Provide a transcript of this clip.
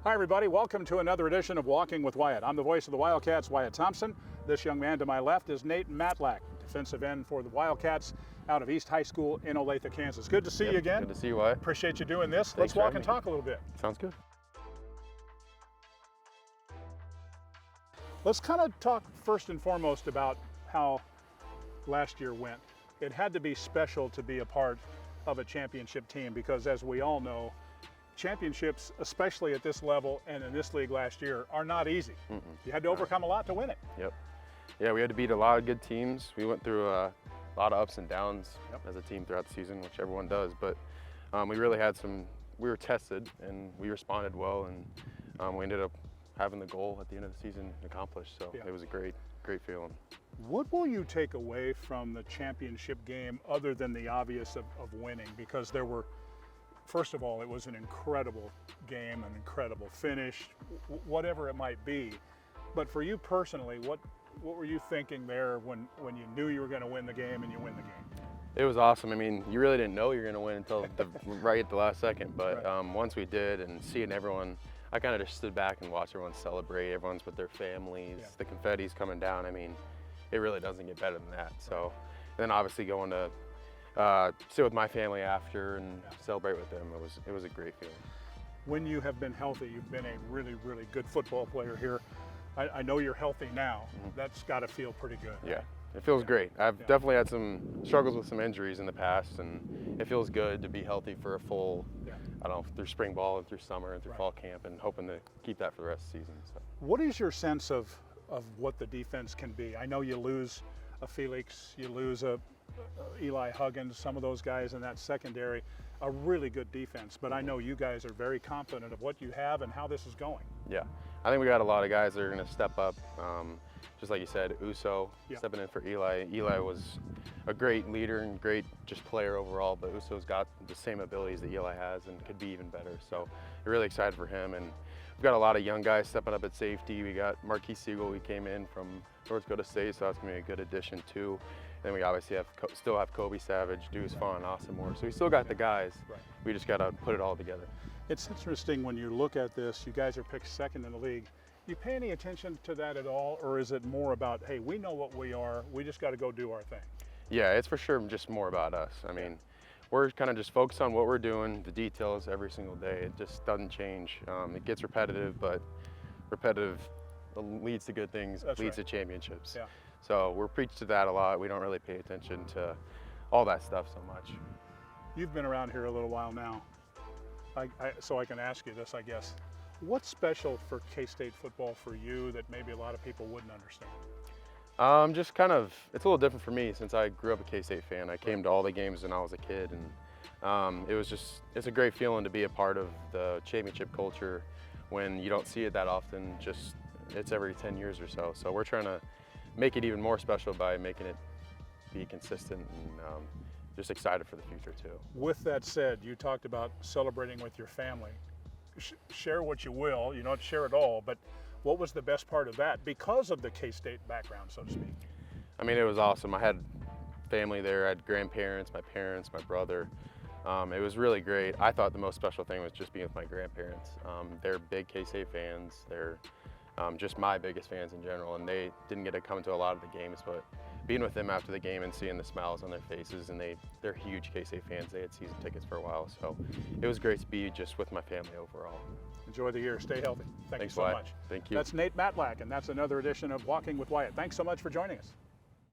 Hi everybody, welcome to another edition of Walking with Wyatt. I'm the voice of the Wildcats, Wyatt Thompson. This young man to my left is Nate Matlack, defensive end for the Wildcats out of East High School in Olathe, Kansas. Good to see you again. Good to see you, Wyatt. Appreciate you doing this. Thanks Let's walk and talk a little bit. Sounds good. Let's kind of talk first and foremost about how last year went. It had to be special to be a part of a championship team because, as we all know, championships, especially at this level and in this league last year, are not easy. You had to overcome a lot to win it. Yep. Yeah, we had to beat a lot of good teams. We went through a lot of ups and downs as a team throughout the season, which everyone does. But we really had we were tested and we responded well, and we ended up having the goal at the end of the season accomplished. So it was a great feeling. What will you take away from the championship game other than the obvious of winning? Because there were, first of all, it was an incredible game, an incredible finish, whatever it might be. But for you personally, what were you thinking there when you knew you were going to win the game and you win the game? It was awesome. I mean, you really didn't know you were going to win until right at the last second. But once we did, and seeing everyone, I kind of just stood back and watched everyone celebrate. Everyone's with their families, the confetti's coming down. I mean, it really doesn't get better than that. So, and then obviously going to sit with my family after and celebrate with them. It was a great feeling. When you have been healthy, you've been a really, really good football player here. I know you're healthy now. That's got to feel pretty good. Yeah, it feels great. I've definitely had some struggles with some injuries in the past, and it feels good to be healthy for a full, I don't know, through spring ball and through summer and through fall camp, and hoping to keep that for the rest of the season. So. What is your sense of what the defense can be? I know you lose a Felix, you lose a Eli Huggins, some of those guys in that secondary, a really good defense, but I know you guys are very confident of what you have and how this is going. Yeah, I think we got a lot of guys that are going to step up. Just like you said, Uso stepping in for Eli. Eli was a great leader and great just player overall, but Uso's got the same abilities that Eli has and could be even better. So we're really excited for him. And we've got a lot of young guys stepping up at safety. We got Marquis Siegel, we came in from North Dakota State, so that's going to be a good addition too. Then we obviously still have Kobe Savage, Deuce Fawn, and Austin Moore. So we still got the guys. We just got to put it all together. It's interesting when you look at this, you guys are picked second in the league. You pay any attention to that at all, or is it more about, hey, we know what we are, we just got to go do our thing? Yeah, it's for sure just more about us. I mean, we're kind of just focused on what we're doing, the details every single day. It just doesn't change. It gets repetitive, but repetitive leads to good things, leads to championships. So we're preached to that a lot. We don't really pay attention to all that stuff so much. You've been around here a little while now, so I can ask you this, I guess. What's special for K-State football for you that maybe a lot of people wouldn't understand? Just kind of, it's a little different for me since I grew up a K-State fan. I came to all the games when I was a kid, and it's a great feeling to be a part of the championship culture when you don't see it that often. It's every 10 years or so. So we're trying to make it even more special by making it be consistent, and just excited for the future too. With that said, you talked about celebrating with your family. Share what you will, you don't share it all, but what was the best part of that because of the K-State background, so to speak? I mean, it was awesome. I had family there, I had grandparents, my parents, my brother. It was really great. I thought the most special thing was just being with my grandparents. They're big K-State fans. They're just my biggest fans in general, and they didn't get to come to a lot of the games, but being with them after the game and seeing the smiles on their faces, and they're huge K-State fans. They had season tickets for a while, so it was great to be just with my family overall. Enjoy the year. Stay healthy. Thanks you so Wyatt. much. Thank you. That's Nate Matlack, and that's another edition of Walking with Wyatt. Thanks so much for joining us.